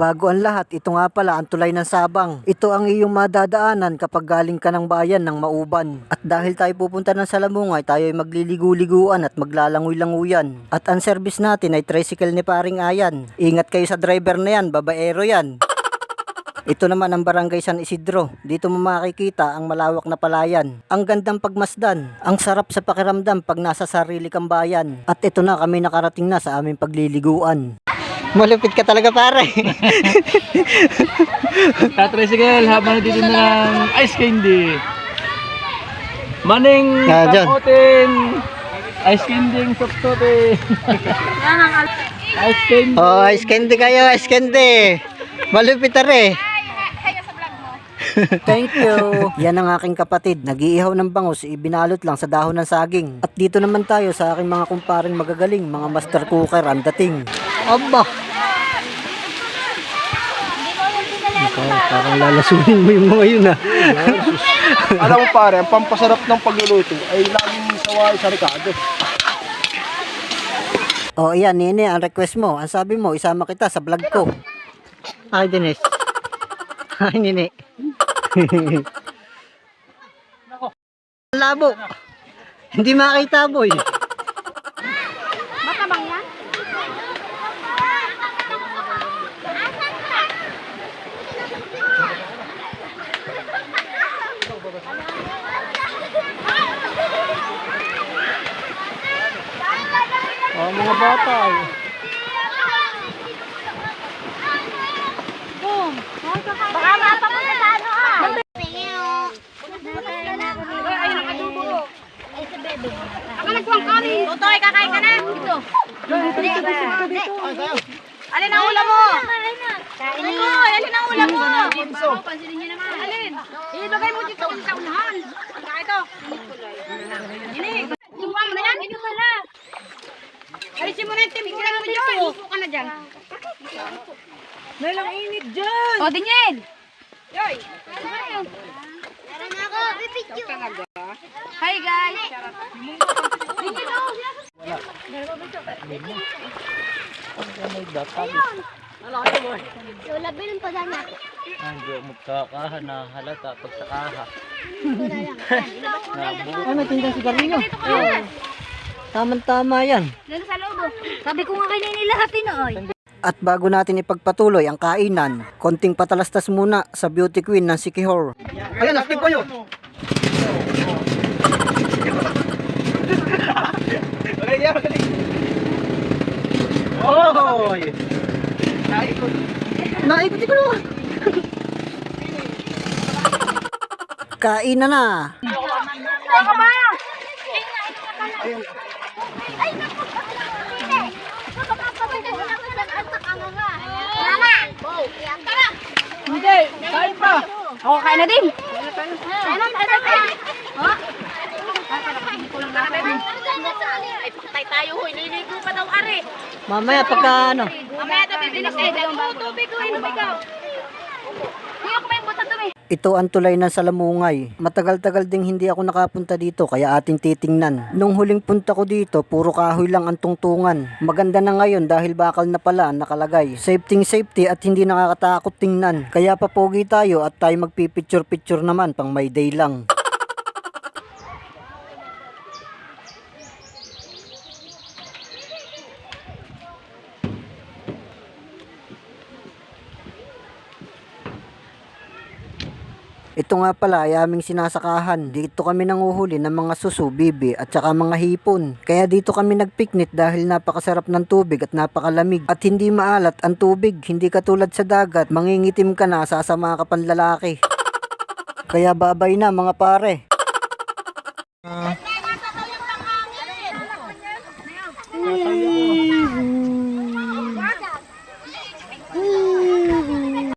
bago ang lahat, ito nga pala ang tulay ng Sabang. Ito ang iyong madadaanan kapag galing ka ng bayan ng Mauban. At dahil tayo pupunta ng Salamungay, tayo ay magliligu-liguan at maglalangoy-languyan. At ang service natin ay tricycle ni Paring Ayan. Ingat kayo sa driver na yan, babaero yan. Ito naman ang Barangay San Isidro. Dito mo makikita ang malawak na palayan. Ang gandang pagmasdan. Ang sarap sa pakiramdam pag nasa sarili kang bayan. At ito na, kami nakarating na sa aming pagliliguan. Malupit ka talaga, pare. Tatricycle habang nandito na ng ice candy. Maning takotin. Ice candy sopsote. Ice candy. Oh, ice candy kayo, ice candy. Malupit tare. Thank you. Yan ang aking kapatid. Nag-iihaw ng bangus, ibinalot lang sa dahon ng saging. At dito naman tayo sa aking mga kumparing magagaling, mga master cooker ang dating. Aba! Parang lalasunin mo yung mga yun ha. Alam mo pare, ang pampasarap ng pagluluto ay laging sawa sa Ricardo. Oh, yan, Nene, ang request mo. Ang sabi mo, isama kita sa vlog ko. Hi, Dennis. Hi, Nene. Labo. Hindi makita, boy. Matabang yan? Oh, mga bata ay. Boom! Baka mapapunta sa ano ah! Ayun ang adobo. Ay, sa bebe. Ako nagkuhang kanin. Totoy, kakain ka na. Ito. Alin ang ulam mo? Kain mo. Alin ang ulam mo? Pansinin niyo naman. Alin? Ilagay mo dito sa unahan. Saka ito. Ini. Subukan mo na yan. Ito pala. Alisin mo na yung timbulan mo dyan. Upo ka na dyan. Nalang init dyan. O, dinyin. Yoy. Tara na ako. Pipicture. Hi guys. Dinyin o. Lola, bilin pa dyan natin. Hindi magkakaha na halata pag sa kaha. Ano, tindang sigarilyo? Tama-tama yan. Dito sa loob. Sabi ko nga kayo nilahatin na oy. At bago natin ipagpatuloy ang kainan, konting patalastas muna sa beauty queen ng Sikihor. Ayan, nakip kayo. Oh! Naikot ko naman. Kain na. Ako ba? Hindi, kain pa. Ako kain na din. Kain na ay patay tayo hoy, nililigo pa daw are. Mamaya pagka ano. Mamaya daw bibilis eh, tubig ko inom ikaw. Hindi ako may buta dumi. Ito ang tulay ng Salamungay. Matagal-tagal ding hindi ako nakapunta dito kaya ating titingnan. Nung huling punta ko dito, puro kahoy lang ang tungtungan. Maganda na ngayon dahil bakal na pala ang nakalagay. Safety at hindi nakakatakot tingnan. Kaya papogi tayo at tayo magpipicture-picture naman pang may day lang. Ito nga pala ay aming sinasakahan. Dito kami nanguhuli ng mga susu, bibi at saka mga hipon. Kaya dito kami nagpiknik dahil napakasarap ng tubig at napakalamig. At hindi maalat ang tubig, hindi katulad sa dagat. Mangingitim ka na, sasama ka panlalaki. Kaya babay na mga pare.